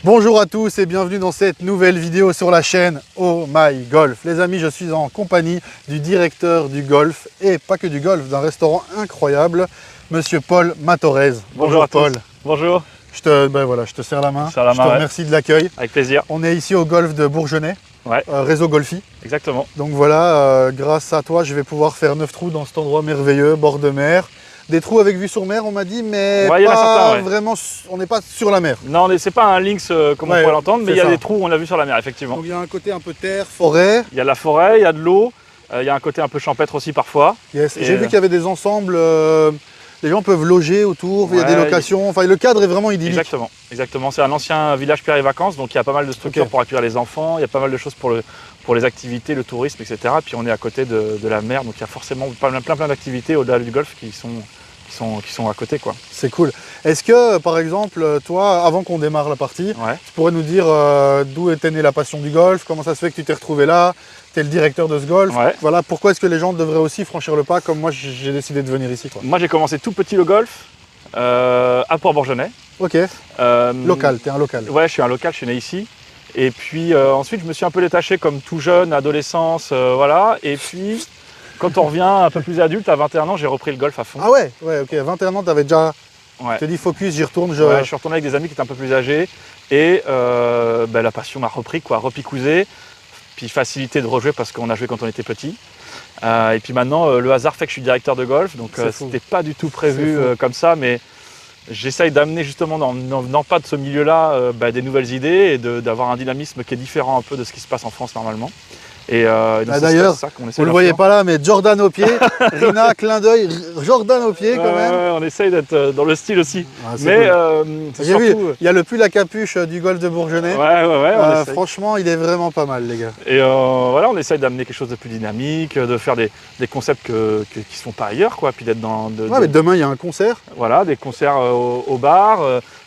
Bonjour à tous et bienvenue dans cette nouvelle vidéo sur la chaîne Oh My Golf. Les amis, je suis en compagnie du directeur du golf et pas que du golf, d'un restaurant incroyable, Monsieur Paul Matorez. Bonjour à Paul. tous. Bonjour. Je te serre la main. Je te remercie de l'accueil. Avec plaisir. On est ici au golf de Bourgenay, Ouais. réseau Golfi. Exactement. Donc voilà, grâce à toi, je vais pouvoir faire 9 trous dans cet endroit merveilleux, bord de mer. Des trous avec vue sur mer, on m'a dit, mais Ouais, pas vraiment, on n'est pas sur la mer. Non, c'est pas un links comme on pourrait l'entendre, mais il y a des trous, on l'a vu sur la mer, effectivement. Donc il y a un côté un peu terre, forêt. Il y a de la forêt, il y a de l'eau, il y a un côté un peu champêtre aussi parfois. Yes. J'ai vu qu'il y avait des ensembles, les gens peuvent loger autour, il y a des locations, enfin le cadre est vraiment idyllique. Exactement, exactement. C'est un ancien village Pierre et Vacances, donc il y a pas mal de structures pour accueillir les enfants, il y a pas mal de choses pour les activités, le tourisme, etc. Puis on est à côté de la mer, donc il y a forcément plein d'activités au-delà du golf qui sont à côté, quoi. C'est cool. Est-ce que, par exemple, toi, avant qu'on démarre la partie, tu pourrais nous dire d'où était née la passion du golf, comment ça se fait que tu t'es retrouvé là, tu es le directeur de ce golf, voilà, pourquoi est-ce que les gens devraient aussi franchir le pas, comme moi j'ai décidé de venir ici, quoi. Moi j'ai commencé tout petit le golf, à Port-Bourgenais. Ok, local, tu es un local. Ouais, je suis un local, je suis né ici. Et puis ensuite je me suis un peu détaché comme tout jeune, adolescence, voilà, et puis... Quand on revient un peu plus adulte, à 21 ans, j'ai repris le golf à fond. Ah ouais, ok, 21 ans, tu avais déjà... Tu t'es dit focus, j'y retourne. Ouais, je suis retourné avec des amis qui étaient un peu plus âgés et la passion m'a repris, quoi, repicousé, puis facilité de rejouer parce qu'on a joué quand on était petit. Et puis maintenant, le hasard fait que je suis directeur de golf, donc c'était pas du tout prévu comme ça, mais j'essaye d'amener justement, n'en venant pas de ce milieu-là, des nouvelles idées et d'avoir un dynamisme qui est différent un peu de ce qui se passe en France normalement. Et d'ailleurs, vous ne le voyez pas là, mais Jordan au pied, Rina, clin d'œil, Jordan au pied quand même. Ouais, on essaye d'être dans le style aussi. Mais j'ai vu, il y a le pull à capuche du golf de Bourgenay. Ouais, franchement, il est vraiment pas mal, les gars. Et voilà, on essaye d'amener quelque chose de plus dynamique, de faire des concepts qui ne se font pas ailleurs, quoi. Puis d'être dans. Mais demain, il y a un concert. Voilà, des concerts au bar.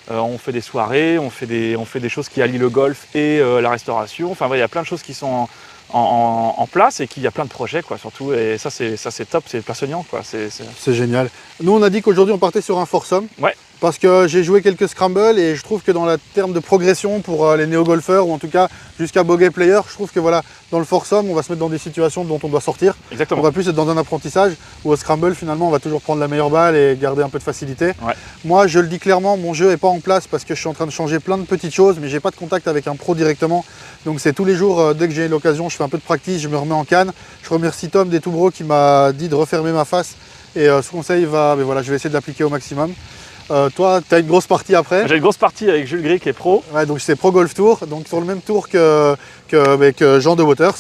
On fait des soirées, on fait des choses qui allient le golf et la restauration. Enfin, il y a plein de choses qui sont en place et qu'il y a plein de projets, quoi, surtout, et ça c'est top, c'est passionnant, quoi. C'est génial. Nous on a dit qu'aujourd'hui on partait sur un foursome, parce que j'ai joué quelques scrambles et je trouve que dans le terme de progression pour les néo-golfeurs, ou en tout cas jusqu'à bogey player, je trouve que voilà, dans le foursome on va se mettre dans des situations dont on doit sortir. Exactement. On va plus être dans un apprentissage, où au scramble finalement on va toujours prendre la meilleure balle et garder un peu de facilité. Moi je le dis clairement, mon jeu n'est pas en place parce que je suis en train de changer plein de petites choses, mais j'ai pas de contact avec un pro directement, donc c'est tous les jours, dès que j'ai l'occasion, je fais un peu de practice, je me remets en canne. Je remercie Tom des Toubro qui m'a dit de refermer ma face, et ce conseil mais voilà, je vais essayer de l'appliquer au maximum. Toi, tu as une grosse partie après. J'ai une grosse partie avec Jules Gris qui est pro. Ouais, donc c'est Pro Golf Tour, donc sur le même tour que Jean de Waters.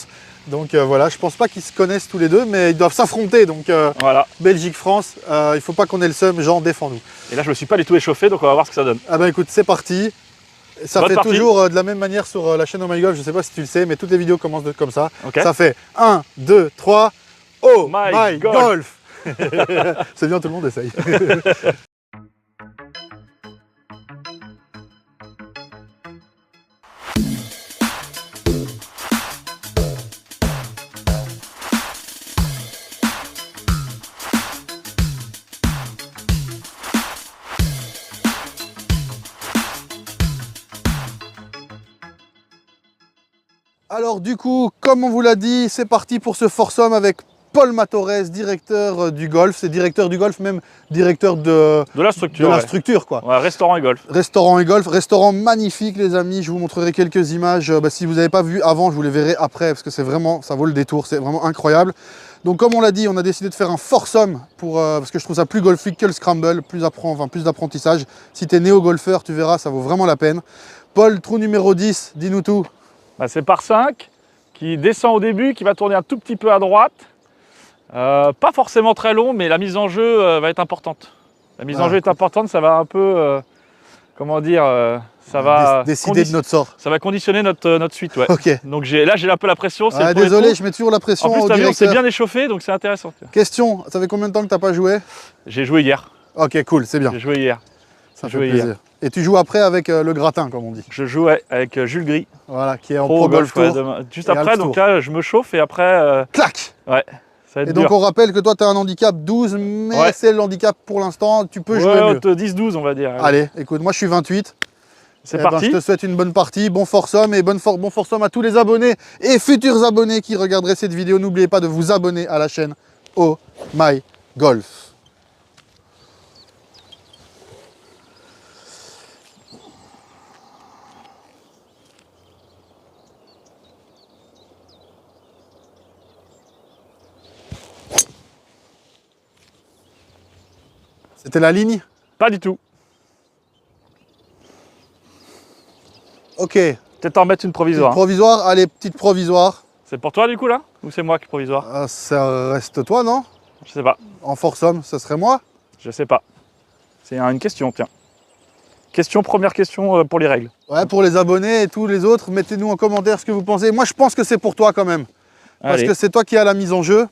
Donc voilà, je pense pas qu'ils se connaissent tous les deux, mais ils doivent s'affronter. Donc voilà. Belgique-France, il faut pas qu'on ait le seum, Jean, défends-nous. Et là, je me suis pas du tout échauffé, donc on va voir ce que ça donne. Ah bah écoute, c'est parti. Ça fait toujours de la même manière sur la chaîne Oh My Golf, je sais pas si tu le sais, mais toutes les vidéos commencent comme ça. Ça fait 1, 2, 3, Oh My Golf. C'est bien, tout le monde essaye. Alors du coup, comme on vous l'a dit, c'est parti pour ce foursome avec Paul Matorez, directeur du golf. C'est directeur du golf, même directeur de la structure. Quoi. Ouais, restaurant et golf. Restaurant et golf. Restaurant magnifique, les amis. Je vous montrerai quelques images. Si vous n'avez pas vu avant, je vous les verrai après, parce que c'est vraiment, ça vaut le détour. C'est vraiment incroyable. Donc comme on l'a dit, on a décidé de faire un foursome parce que je trouve ça plus golfique que le scramble, plus d'apprentissage. Si tu es néo-golfeur, tu verras, ça vaut vraiment la peine. Paul, trou numéro 10, dis-nous tout. C'est par 5, qui descend au début, qui va tourner un tout petit peu à droite. Pas forcément très long, mais la mise en jeu va être importante. La mise en jeu est importante, ça va un peu, comment dire, ça va décider de notre sort. Ça va conditionner notre suite, ouais. Ok. Donc là, j'ai un peu la pression. Désolé, je mets toujours la pression. En plus, on s'est bien échauffé, donc c'est intéressant. Question, ça fait combien de temps que tu n'as pas joué? J'ai joué hier. Ok, cool, c'est bien. J'ai joué hier. Ça fait plaisir. Et tu joues après avec le gratin, comme on dit. Je joue avec Jules Gris. Voilà, qui est en Pro Golf Tour. Juste après, donc là, je me chauffe et après... Clac. Ouais, ça va être dur. Donc on rappelle que toi, tu as un handicap 12, mais c'est le handicap pour l'instant, tu peux jouer mieux. 10-12, on va dire. Allez, écoute, moi je suis 28. C'est parti. Je te souhaite une bonne partie, bon foursome et bon foursome à tous les abonnés et futurs abonnés qui regarderaient cette vidéo. N'oubliez pas de vous abonner à la chaîne Oh My Golf. C'était la ligne? Pas du tout. Ok. Peut-être en mettre une provisoire. Petite provisoire, allez, petite provisoire. C'est pour toi du coup là? Ou c'est moi qui provisoire? Ah, ça reste toi, non? Je sais pas. En foursome, ce serait moi? Je sais pas. C'est une question, tiens. Première question pour les règles. Ouais, pour les abonnés et tous les autres, mettez-nous en commentaire ce que vous pensez. Moi, je pense que c'est pour toi quand même. Parce Allez. que c'est toi qui as la mise en jeu.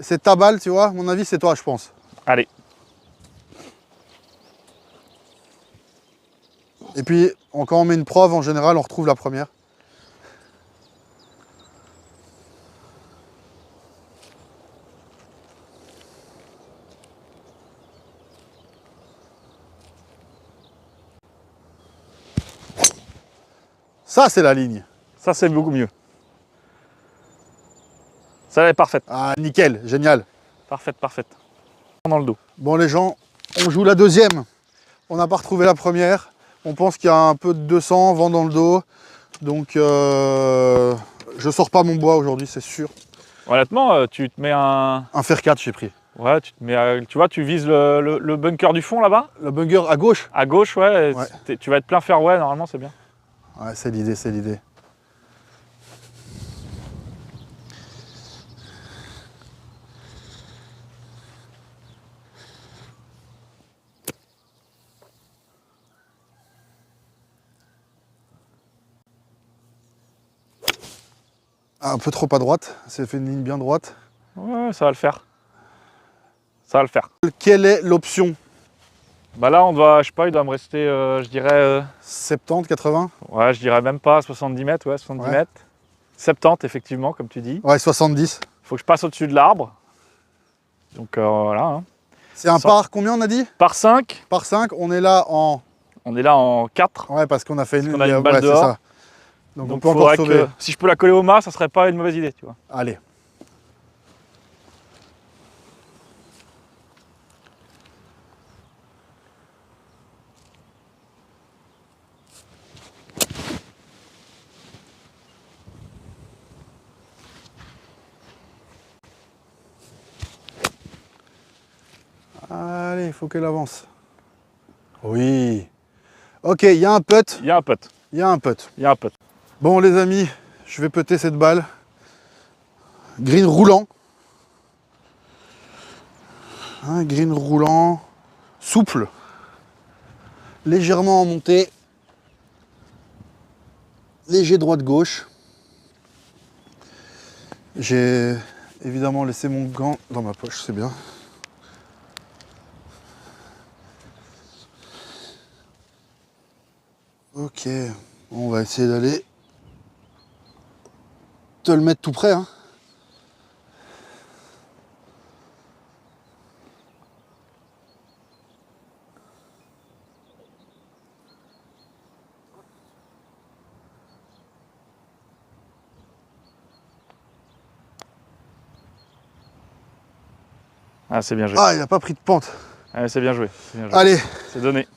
C'est ta balle, tu vois. À mon avis, c'est toi, je pense. Allez. Et puis, quand on met une preuve, en général, on retrouve la première. Ça, c'est la ligne. Ça, c'est beaucoup mieux. Ça, elle est parfaite. Ah, nickel, génial. Parfaite, parfaite. Dans le dos. Bon, les gens, on joue la deuxième. On n'a pas retrouvé la première. On pense qu'il y a un peu de 200, vent dans le dos. Donc, je sors pas mon bois aujourd'hui, c'est sûr. Honnêtement, tu te mets un... Un fer 4, j'ai pris. Ouais, tu te mets... tu vois, tu vises le bunker du fond là-bas. Le bunker à gauche? À gauche, ouais. Ouais. Tu vas être plein fairway, normalement, c'est bien. Ouais, c'est l'idée, c'est l'idée. Un peu trop à droite, c'est fait une ligne bien droite. Ouais, ça va le faire. Ça va le faire. Quelle est l'option? Bah là, on doit, je sais pas, il doit me rester, je dirais... 70, 80? Ouais, je dirais même pas 70 mètres, ouais, 70 mètres. 70, effectivement, comme tu dis. Ouais, 70. Faut que je passe au-dessus de l'arbre. Donc voilà. Hein. C'est un par combien on a dit? Par 5. Par 5, on est là en... On est là en 4. Ouais, parce qu'on a fait on a une balle dehors. Ça. Donc on peut encore faudrait sauver. que, si je peux la coller au mât, ça serait pas une mauvaise idée, tu vois. Allez. Allez, il faut qu'elle avance. Oui. Ok, il y a un putt. Il y a un putt. Il y a un putt. Il y a un putt. Bon les amis, je vais putter cette balle. Green roulant. Un green roulant. Souple. Légèrement en montée. Léger droite-gauche. J'ai évidemment laissé mon gant dans ma poche, c'est bien. Ok, on va essayer d'aller te le mettre tout près. Hein. Ah, c'est bien joué. Ah, il n'a pas pris de pente. Ah, c'est bien joué. Allez. C'est donné.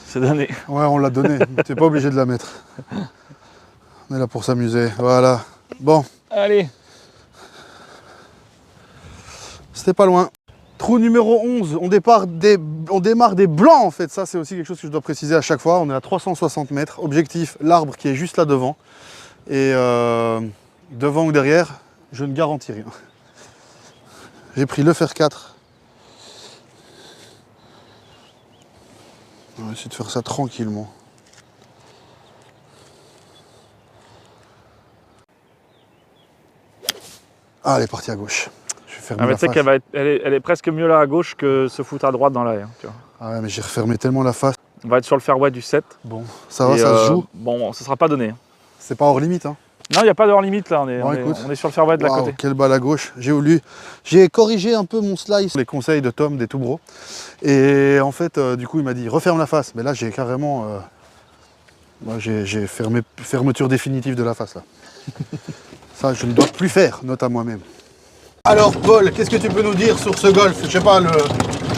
C'est donné. Ouais, on l'a donné. T'es pas obligé de la mettre. On est là pour s'amuser. Voilà. Bon. Allez. C'était pas loin. Trou numéro 11. On démarre des blancs en fait. Ça, c'est aussi quelque chose que je dois préciser à chaque fois. On est à 360 mètres. Objectif, l'arbre qui est juste là devant. Et devant ou derrière, je ne garantis rien. J'ai pris le fer 4. On va essayer de faire ça tranquillement. Ah, elle est partie à gauche. Je vais fermer Ah, mais la tu sais face. qu'elle est presque mieux là à gauche que se foutre à droite dans l'air. Tu vois. Ah ouais, mais j'ai refermé tellement la face. On va être sur le fairway du 7. Bon, ça va, ça se joue. Bon, ça sera pas donné. C'est pas hors limite. Hein. Non, il n'y a pas d'heure limite là, Bon, on est sur le fairway de la côté. Quelle balle à gauche. J'ai corrigé un peu mon slice, les conseils de Tom, des tout bros. Et en fait, du coup, il m'a dit referme la face. Mais là, j'ai carrément. J'ai fermeture définitive de la face là. Ça, je ne dois plus faire, note à moi-même. Alors, Paul, qu'est-ce que tu peux nous dire sur ce golf? Je sais pas,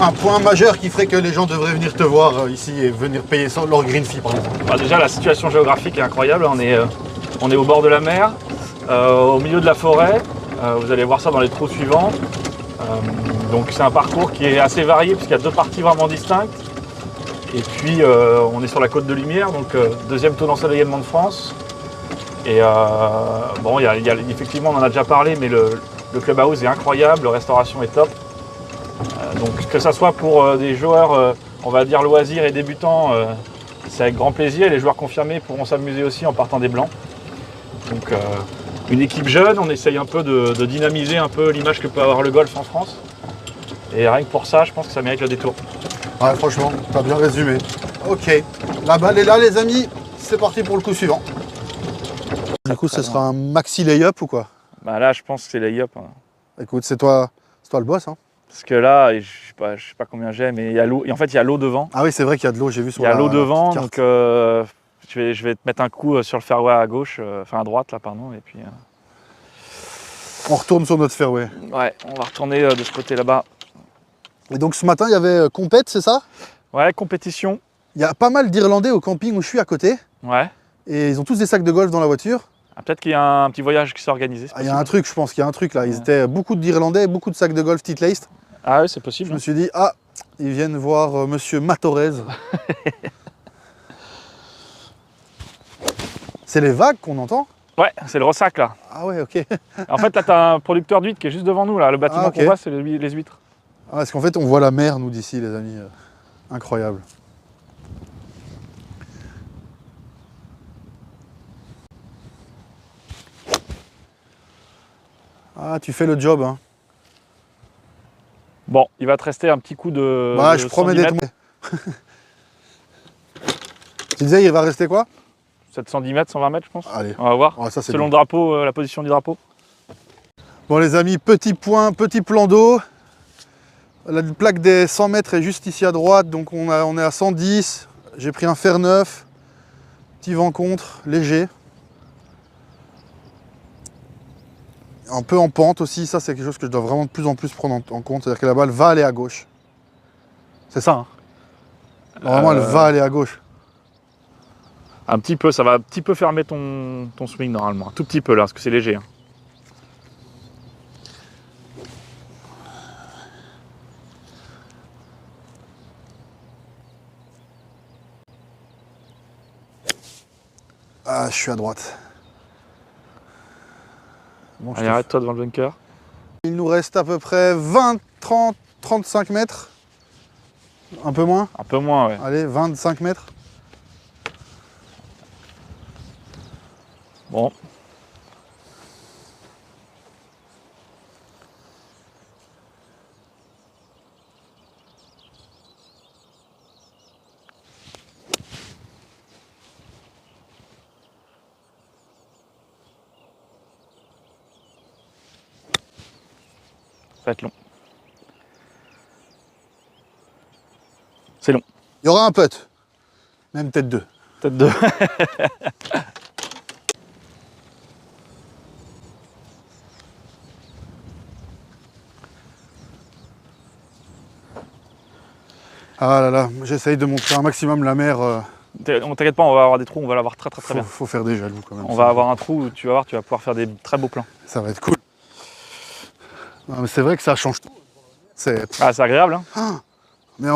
un point majeur qui ferait que les gens devraient venir te voir ici et venir payer leur green fee, par exemple. Bah, déjà, la situation géographique est incroyable. On est au bord de la mer, au milieu de la forêt. Vous allez voir ça dans les trous suivants. Donc c'est un parcours qui est assez varié puisqu'il y a deux parties vraiment distinctes. Et puis on est sur la côte de Lumière, donc deuxième taux d'ensoleillement de France. Et bon, effectivement on en a déjà parlé, mais le clubhouse est incroyable, la restauration est top. Donc que ça soit pour des joueurs, on va dire loisirs et débutants, c'est avec grand plaisir. Les joueurs confirmés pourront s'amuser aussi en partant des blancs. Donc une équipe jeune, on essaye un peu de dynamiser un peu l'image que peut avoir le golf en France. Et rien que pour ça, je pense que ça mérite le détour. Ouais, franchement, t'as bien résumé. Ok, la balle est là les amis, c'est parti pour le coup suivant. Du coup, ce sera un maxi lay-up ou quoi? Bah là, je pense que c'est lay-up. Hein. Écoute, c'est toi le boss. Hein. Parce que là, je sais pas combien j'ai, mais il y a l'eau. Et en fait, il y a l'eau devant. Ah oui, c'est vrai qu'il y a de l'eau, j'ai vu sur la. Il y a l'eau devant, donc je vais te mettre un coup sur le fairway à gauche, enfin à droite là, pardon, et puis. On retourne sur notre fairway. Ouais, on va retourner de ce côté là-bas. Et donc ce matin, il y avait compète, c'est ça? Ouais, compétition. Il y a pas mal d'Irlandais au camping où je suis à côté. Ouais. Et ils ont tous des sacs de golf dans la voiture. Ah, peut-être qu'il y a un petit voyage qui s'est organisé. Il y a un truc, je pense qu'il y a un truc là. Ils étaient beaucoup d'Irlandais, beaucoup de sacs de golf tight-laced. Ah oui, c'est possible. Je me suis dit, ah, ils viennent voir monsieur Matorez. C'est les vagues qu'on entend? Ouais, c'est le ressac là. Ah ouais, ok. En fait, là, tu as un producteur d'huîtres qui est juste devant nous. Là. Le bâtiment qu'on voit, c'est les huîtres. Ah, parce qu'en fait, on voit la mer, nous, d'ici, les amis. Incroyable. Ah, tu fais le job, hein. Bon, il va te rester un petit coup de. Bah, de je promets 110 d'être. Tu disais, il va rester quoi? 710 mètres, 120 mètres, je pense. Allez. On va voir. Oh, ça, selon le drapeau, la position du drapeau. Bon, les amis, petit point, petit plan d'eau. La plaque des 100 mètres est juste ici à droite, donc on est à 110. J'ai pris un fer neuf. Petit vent contre, léger. Un peu en pente aussi, ça c'est quelque chose que je dois vraiment de plus en plus prendre en compte. C'est-à-dire que la balle va aller à gauche. C'est ça, hein? Normalement, elle va aller à gauche. Un petit peu, ça va un petit peu fermer ton swing normalement. Un tout petit peu là, parce que c'est léger. Hein. Ah, je suis à droite. Bon, allez, arrête-toi devant le bunker. Il nous reste à peu près 20, 30, 35 mètres. Un peu moins? Un peu moins, ouais. Allez, 25 mètres. Bon. Ça va être long. C'est long. Il y aura un putt. Même peut-être deux. Peut-être deux. Ah là là, j'essaye de montrer un maximum la mer. T'inquiète pas, on va avoir des trous, on va l'avoir très bien. Faut faire des jaloux quand même. On va avoir un trou où tu vas voir, tu vas pouvoir faire des très beaux plans. Ça va être cool. C'est vrai que ça change tout. C'est agréable. Hein. Ah, mais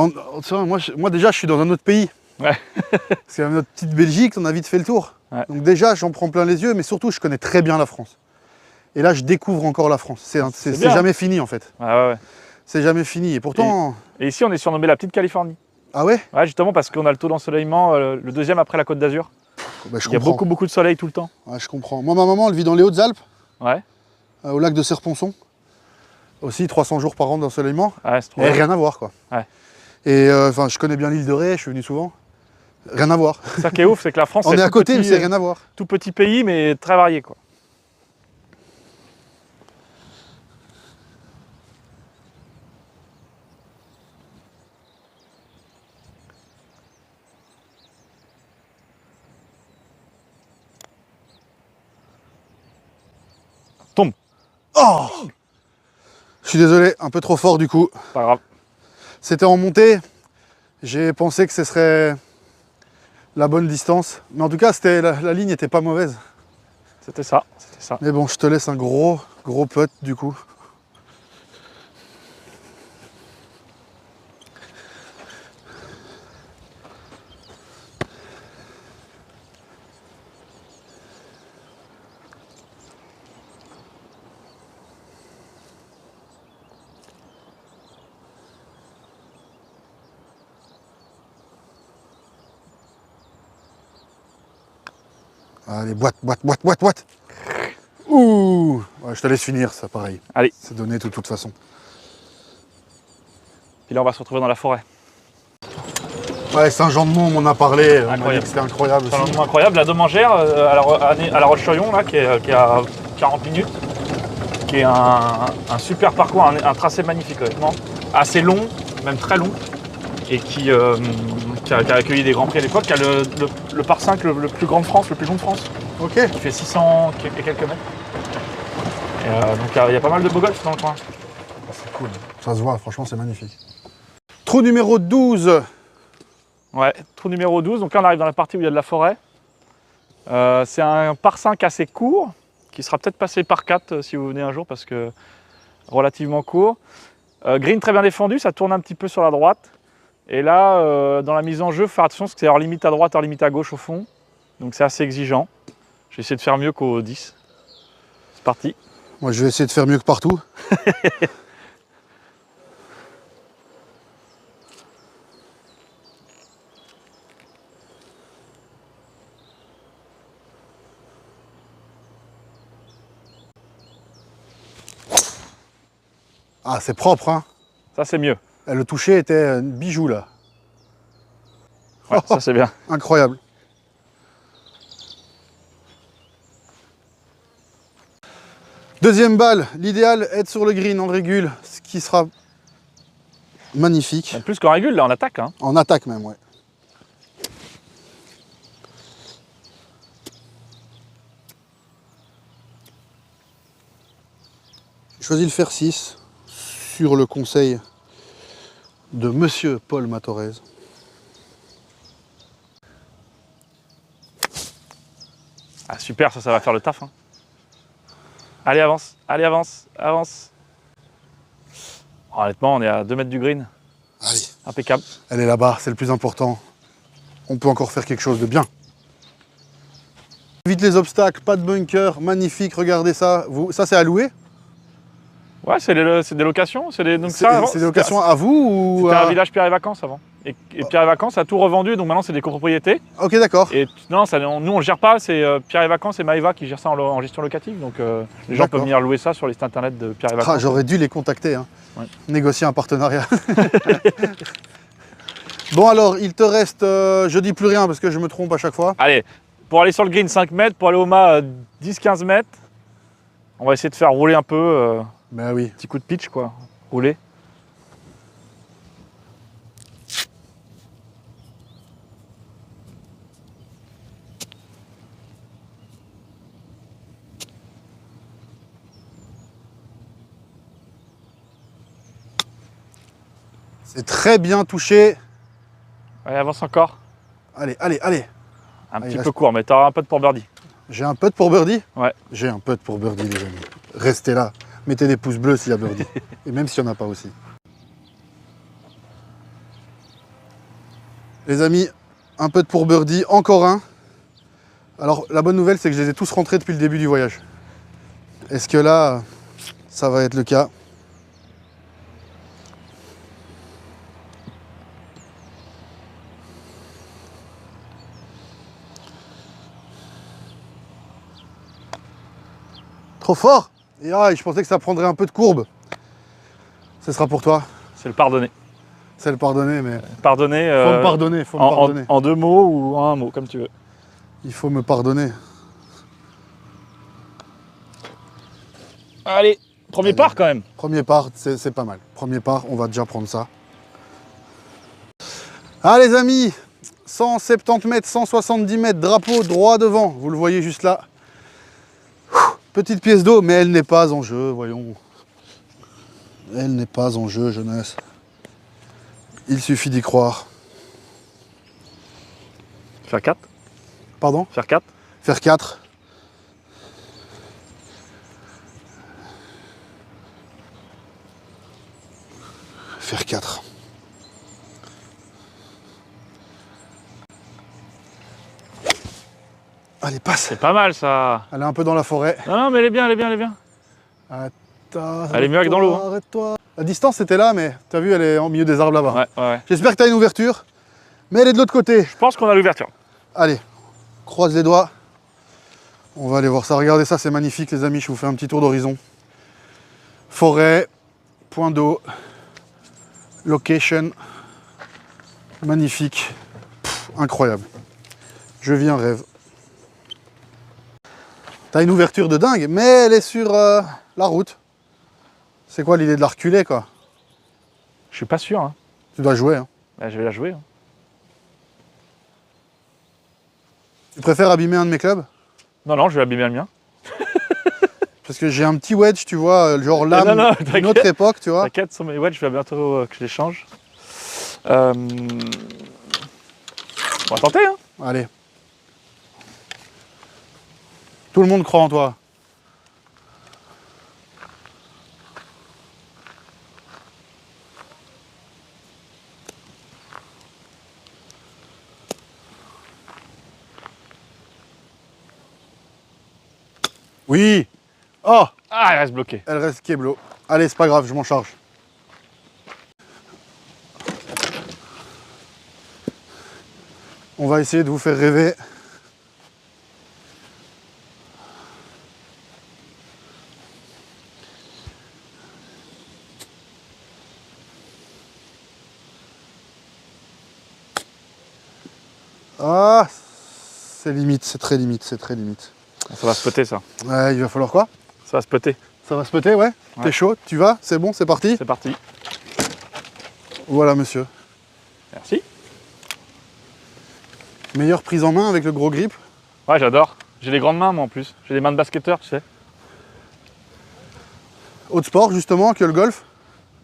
tu vois, moi déjà, je suis dans un autre pays. Ouais. Parce que notre petite Belgique, on a vite fait le tour. Ouais. Donc déjà, j'en prends plein les yeux, mais surtout, je connais très bien la France. Et là, je découvre encore la France. C'est jamais fini, en fait. Ouais. C'est jamais fini. Et pourtant... Et ici, on est surnommé la petite Californie. Ah ouais? Ouais, justement parce qu'on a le taux d'ensoleillement, le deuxième après la Côte d'Azur. Bah, il y a beaucoup de soleil tout le temps. Ouais, je comprends. Moi, ma maman, elle vit dans les Hautes-Alpes. Ouais. Au lac de Serponçon. Aussi 300 jours par an d'ensoleillement. Ouais, c'est trop et rien à voir, quoi. Ouais. Et enfin, je connais bien l'île de Ré, je suis venu souvent. Rien à voir. Ça qui est ouf, c'est que la France, on est à côté, mais c'est rien à voir. Tout petit pays, mais très varié, quoi. Oh! Je suis désolé, un peu trop fort du coup. Pas grave. C'était en montée. J'ai pensé que ce serait la bonne distance. Mais en tout cas, la ligne n'était pas mauvaise. C'était ça, c'était ça. Mais bon, je te laisse un gros putt du coup. Allez, boîte. Ouh! Ouais, je te laisse finir, ça, pareil. Allez. C'est donné de toute façon. Puis là, on va se retrouver dans la forêt. Ouais, Saint-Jean-de-Mont, on m'en a parlé. On m'a dit que c'était incroyable aussi. C'est incroyable. La Domangère, à la Roche-sur-Yon, là, qui est à 40 minutes, qui est un super parcours, un tracé magnifique, honnêtement. Assez long, même très long, et qui a accueilli des grands prix à l'époque, qui a le par 5 le plus grand de France, le plus long de France. Ok. Il fait 600 et quelques mètres. Et donc il y a pas mal de beaux golfs dans le coin. C'est cool. Ça se voit, franchement, c'est magnifique. Trou numéro 12. Ouais, trou numéro 12. Donc là, on arrive dans la partie où il y a de la forêt. C'est un par 5 assez court, qui sera peut-être passé par 4 si vous venez un jour, parce que relativement court. Green très bien défendu, ça tourne un petit peu sur la droite. Et là, dans la mise en jeu, faut faire attention parce que c'est hors limite à droite, hors limite à gauche au fond. Donc c'est assez exigeant. Je vais essayer de faire mieux qu'au 10. C'est parti. Moi, je vais essayer de faire mieux que partout. Ah, c'est propre, hein. Ça, c'est mieux. Et le toucher était un bijou, là. Ouais, ça, c'est bien. Incroyable. Deuxième balle, l'idéal, être sur le green en régule, ce qui sera magnifique. Même plus qu'en régule, là, on attaque. Hein. En attaque même, ouais. J'ai choisi le fer 6 sur le conseil de Monsieur Paul Matorez. Ah, super, ça va faire le taf. Hein. Allez, avance, avance. Oh, honnêtement, on est à 2 mètres du green. Allez. Impeccable. Elle est là-bas, c'est le plus important. On peut encore faire quelque chose de bien. Évite les obstacles, pas de bunker, magnifique, regardez ça. Ça, c'est à louer? Ouais, c'est des locations. C'est des locations à vous ou c'était un village Pierre et Vacances avant. Et Pierre et Vacances a tout revendu, donc maintenant c'est des copropriétés. Ok, d'accord. Et non, nous on le gère pas, c'est Pierre et Vacances et Maeva qui gèrent ça en gestion locative. Donc les gens peuvent venir louer ça sur les sites internet de Pierre et Vacances. Ah, j'aurais dû les contacter, hein. Ouais. Négocier un partenariat. Bon alors, il te reste, je dis plus rien parce que je me trompe à chaque fois. Allez, pour aller sur le green 5 mètres, pour aller au mât 10-15 mètres, on va essayer de faire rouler un peu. Ben oui. Petit coup de pitch quoi, rouler. C'est très bien touché. Allez, avance encore. Allez. Un petit peu court, mais t'auras un putt pour birdie. J'ai un putt pour birdie? Ouais. J'ai un putt pour birdie, les amis. Restez là. Mettez des pouces bleus s'il y a birdie. Et même s'il n'y en a pas aussi. Les amis, un putt pour birdie, encore un. Alors, la bonne nouvelle, c'est que je les ai tous rentrés depuis le début du voyage. Est-ce que là, ça va être le cas? Trop fort! Et je pensais que ça prendrait un peu de courbe. Ce sera pour toi. C'est le pardonner. C'est le pardonner, mais... Pardonner... faut me pardonner, faut me pardonner. En 2 mots ou en 1 mot, comme tu veux. Il faut me pardonner. Allez, premier part quand même. Premier part, c'est pas mal. Premier part, on va déjà prendre ça. Ah les amis, 170 mètres, 170 mètres, drapeau droit devant. Vous le voyez juste là. Petite pièce d'eau, mais elle n'est pas en jeu, voyons. Elle n'est pas en jeu, jeunesse. Il suffit d'y croire. Faire 4. Pardon? Faire 4. Faire 4. Faire 4. Allez, passe. C'est pas mal ça. Elle est un peu dans la forêt. Non, non, mais elle est bien, elle est bien, elle est bien. Attends, Elle est mieux que dans l'eau. Hein. Arrête-toi. La distance était là, mais t'as vu, elle est au milieu des arbres là-bas. Ouais, ouais. J'espère que t'as une ouverture, mais elle est de l'autre côté. Je pense qu'on a l'ouverture. Allez, croise les doigts. On va aller voir ça. Regardez ça, c'est magnifique les amis. Je vous fais un petit tour d'horizon. Forêt, point d'eau, location, magnifique, pff, incroyable. Je vis un rêve. T'as une ouverture de dingue, mais elle est sur la route. C'est quoi l'idée de la reculer, quoi? Je suis pas sûr. Hein. Tu dois jouer. Hein. Bah, je vais la jouer. Hein. Tu préfères abîmer un de mes clubs? Non, non, je vais abîmer le mien. Parce que j'ai un petit wedge, tu vois, genre lame d'une autre époque, tu vois. T'inquiète, sur mes wedges, je vais bientôt que je les change. On va tenter, hein. Allez. Tout le monde croit en toi. Oui. Oh, Ah, elle reste bloquée. elle reste Keblo. Allez, c'est pas grave, je m'en charge. On va essayer de vous faire rêver. Ah, c'est limite, c'est très limite, c'est très limite. Ça va se poter, ça. Ouais, il va falloir quoi? Ça va se poter. Ça va se péter, ouais? Ouais. T'es chaud? Tu vas? C'est bon, c'est parti? C'est parti. Voilà, monsieur. Merci. Meilleure prise en main avec le gros grip. Ouais, j'adore. J'ai des grandes mains, moi, en plus. J'ai des mains de basketteur, tu sais. Autre sport, justement, que le golf.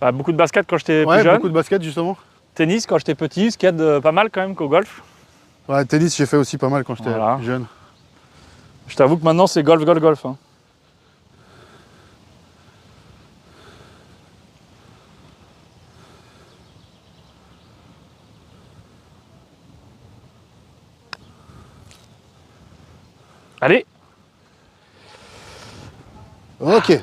Bah, beaucoup de basket quand j'étais Ouais, plus jeune. beaucoup de basket, justement. Tennis quand j'étais petit, skate pas mal quand même qu'au golf. Ouais, tennis, j'ai fait aussi pas mal quand j'étais Voilà. jeune. Je t'avoue que maintenant, c'est golf, golf, golf. Hein. Allez. Ok.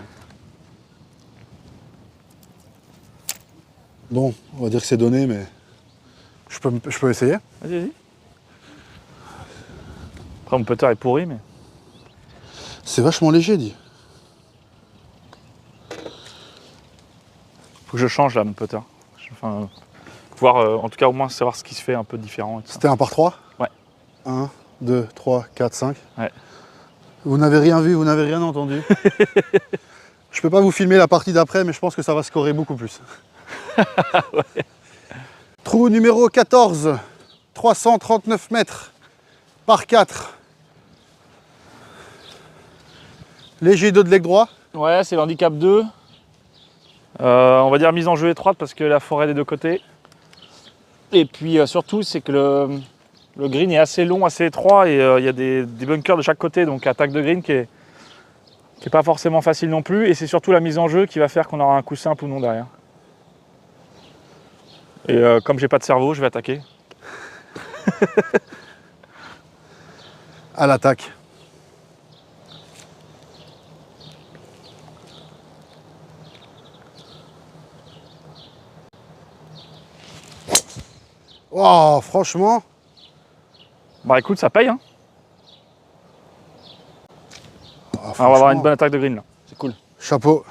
Bon, on va dire que c'est donné, mais je peux essayer. Vas-y, vas-y. Après, mon putter est pourri, mais... C'est vachement léger, dit. Faut que je change, là, mon putter. Enfin, pouvoir, en tout cas, au moins savoir ce qui se fait un peu différent. Et tout ça. C'était un par 3 Ouais. 1, 2, 3, 4, 5. Ouais. Vous n'avez rien vu, vous n'avez rien entendu. Je peux pas vous filmer la partie d'après, mais je pense que ça va scorer beaucoup plus. Ouais. Trou numéro 14, 339 mètres par 4. Léger dos de leg droit. Ouais, c'est l'handicap 2. On va dire mise en jeu étroite parce que la forêt des deux côtés. Et puis surtout, c'est que le green est assez long, assez étroit et il y a des bunkers de chaque côté. Donc attaque de green qui est pas forcément facile non plus. Et c'est surtout la mise en jeu qui va faire qu'on aura un coup simple ou non derrière. Et comme j'ai pas de cerveau, je vais attaquer. À l'attaque. Oh, franchement. Bah écoute, ça paye. Hein. Oh, On va avoir une bonne attaque de green là. C'est cool. Chapeau.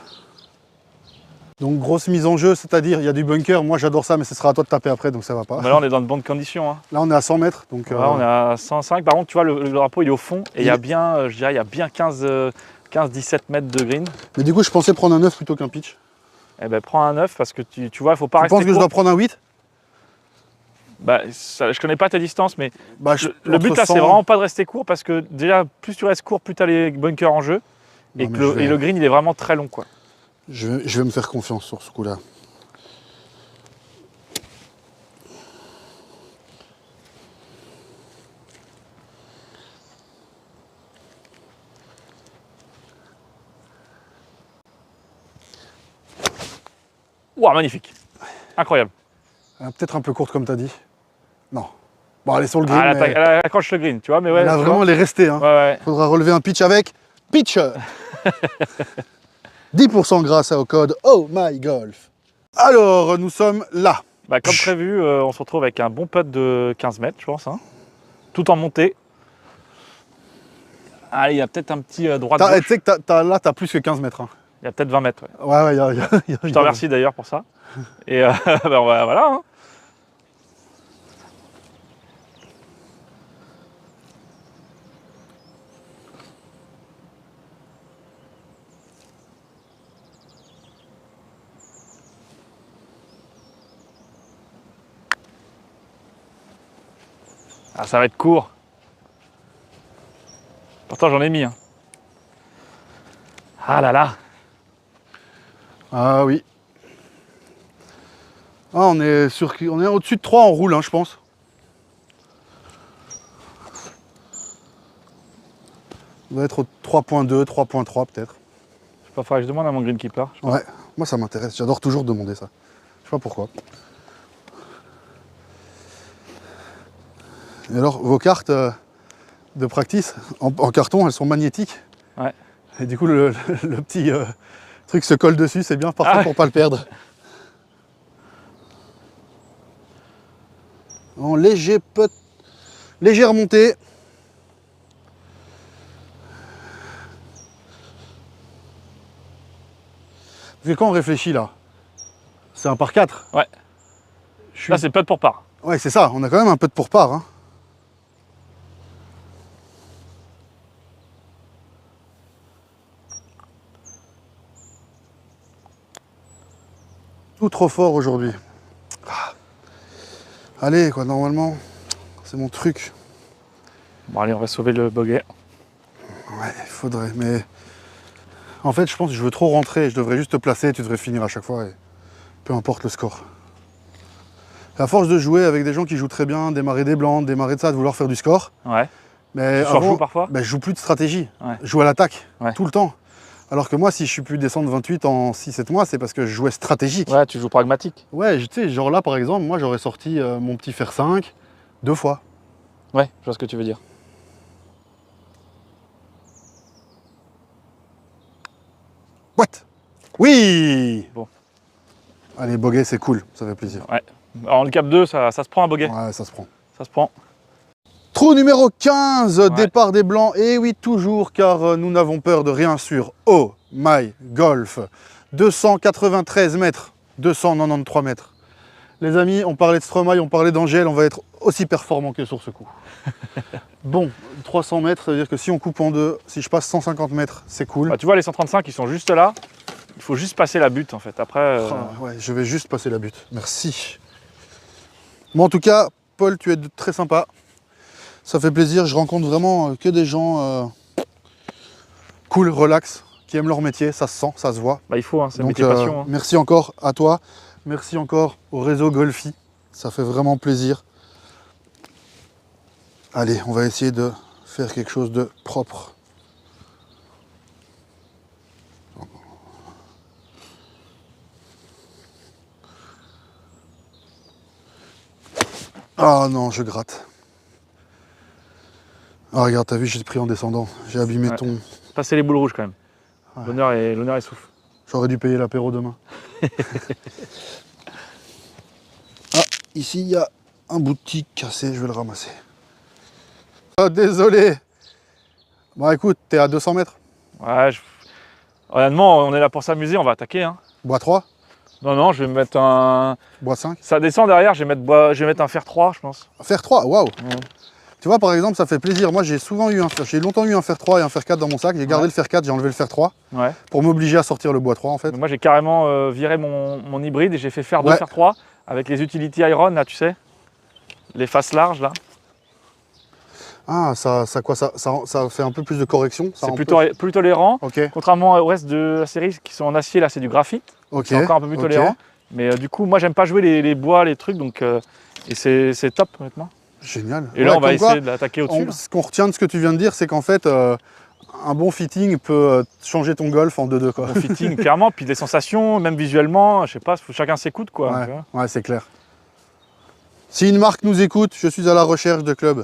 Donc grosse mise en jeu, c'est-à-dire il y a du bunker. Moi j'adore ça, mais ce sera à toi de taper après, donc ça va pas. Bah là, on est dans de bonnes conditions. Hein. Là on est à 100 mètres, donc. Ouais, on est à 105. Par contre, tu vois, le drapeau il est au fond et il y a bien, je dirais, il y a bien 15-17 mètres de green. Mais du coup, je pensais prendre un 9 plutôt qu'un pitch. Eh ben, prends un 9 parce que tu vois, il faut pas Tu rester penses que je court. dois prendre un 8? Bah, je connais pas tes distances, mais Bah, le but là, c'est vraiment pas de rester court parce que déjà, plus tu restes court, plus tu as les bunkers en jeu. et le green il est vraiment très long, quoi. Je vais me faire confiance sur ce coup-là. Ouah, magnifique. Incroyable. Peut-être un peu courte comme tu as dit. Non. Bon, elle est sur le green. Ah, elle accroche le green, tu vois, mais ouais. Là, vraiment, elle est restée. Hein. Ouais. Faudra relever un pitch avec pitch. 10% grâce au code Oh My Golf. Alors, nous sommes là. Bah, comme prévu, on se retrouve avec un bon putt de 15 mètres, je pense. Hein. Tout en montée. Allez, il y a peut-être un petit droit de gauche. Tu sais que là, tu as plus que 15 mètres. Hein. Il y a peut-être 20 mètres. Ouais, je te remercie d'ailleurs pour ça. Et bah, voilà. Hein. Ah, ça va être court. Pourtant, j'en ai mis. Hein. Ah là là. Ah oui. Ah, on est au-dessus de 3 en roule, hein, je pense. On doit être au 3.2, 3.3 peut-être. Je sais pas, faudrait que je demande à mon greenkeeper. Ouais, moi ça m'intéresse. J'adore toujours demander ça. Je sais pas pourquoi. Et alors, vos cartes de practice en carton, elles sont magnétiques. Ouais. Et du coup, le petit truc se colle dessus, c'est bien parfait pour pas le perdre. En léger putt, légère montée. Parce que quand on réfléchit là, c'est un par 4. Ouais. Là, c'est putt pour par. Ouais, c'est ça. On a quand même un putt pour par. Hein. Tout trop fort aujourd'hui. Allez, quoi, normalement, c'est mon truc. Bon, allez, on va sauver le bogey. Ouais, il faudrait, mais... En fait, je pense que je veux trop rentrer. Je devrais juste te placer et tu devrais finir à chaque fois. Et... Peu importe le score. Et à force de jouer avec des gens qui jouent très bien, démarrer des blancs, démarrer de ça, de vouloir faire du score. Ouais. Mais tu surjoues parfois je joue plus de stratégie. Ouais. Je joue à l'attaque, ouais. tout le temps. Alors que moi, si je suis plus descendre 28 en 6-7 mois, c'est parce que je jouais stratégique. Ouais, tu joues pragmatique. Ouais, tu sais, genre là, par exemple, moi, j'aurais sorti mon petit fer 5 2 fois. Ouais, je vois ce que tu veux dire. What? Oui! Bon. Allez, bogey, c'est cool, ça fait plaisir. Ouais. Alors, le cap 2, ça se prend un bogey. Ouais, ça se prend. Ça se prend. Trou numéro 15, ouais. Départ des blancs. Et oui, toujours, car nous n'avons peur de rien sur Oh My Golf. 293 mètres, 293 mètres. Les amis, on parlait de Stromae, on parlait d'Angèle, on va être aussi performant que sur ce coup. Bon, 300 mètres, ça veut dire que si on coupe en deux, si je passe 150 mètres, c'est cool. Bah, tu vois, les 135, ils sont juste là. Il faut juste passer la butte, en fait. Après... ouais, je vais juste passer la butte. Merci. Bon, en tout cas, Paul, tu es très sympa. Ça fait plaisir. Je rencontre vraiment que des gens cool, relax, qui aiment leur métier. Ça se sent, ça se voit. Bah, il faut, hein, c'est métier passion. Hein. Merci encore à toi. Merci encore au réseau Golfi. Ça fait vraiment plaisir. Allez, on va essayer de faire quelque chose de propre. Ah non, je gratte. Ah regarde, t'as vu, j'ai pris en descendant. J'ai abîmé ton... Passer les boules rouges quand même. Ouais. L'honneur est souffle. J'aurais dû payer l'apéro demain. Ah, ici il y a un bout de tic cassé, je vais le ramasser. Ah, désolé. Bon écoute, t'es à 200 mètres. Ouais, honnêtement, on est là pour s'amuser, on va attaquer. Hein. Bois 3. Non, je vais mettre un... Bois 5. Ça descend derrière, je vais mettre un fer 3, je pense. Fer 3, waouh. Tu vois, par exemple, ça fait plaisir. Moi, j'ai longtemps eu un fer 3 et un fer 4 dans mon sac. J'ai gardé le fer 4, j'ai enlevé le fer 3 pour m'obliger à sortir le bois 3, en fait. Mais moi, j'ai carrément viré mon hybride et j'ai fait fer 2, fer 3 avec les Utility Iron, là, tu sais. Les faces larges, là. Ah, ça fait un peu plus de correction. C'est plus tolérant. Okay. Contrairement au reste de la série qui sont en acier, là c'est du graphite. Okay. C'est encore un peu plus tolérant. Mais du coup, moi j'aime pas jouer les bois, les trucs, donc et c'est top honnêtement. Génial. Et là on va essayer de l'attaquer au-dessus. Ce qu'on retient de ce que tu viens de dire, c'est qu'en fait, un bon fitting peut changer ton golf en 2-2. Un bon fitting, clairement, puis les sensations, même visuellement, je sais pas, chacun s'écoute quoi. Ouais, c'est clair. Si une marque nous écoute, je suis à la recherche de clubs.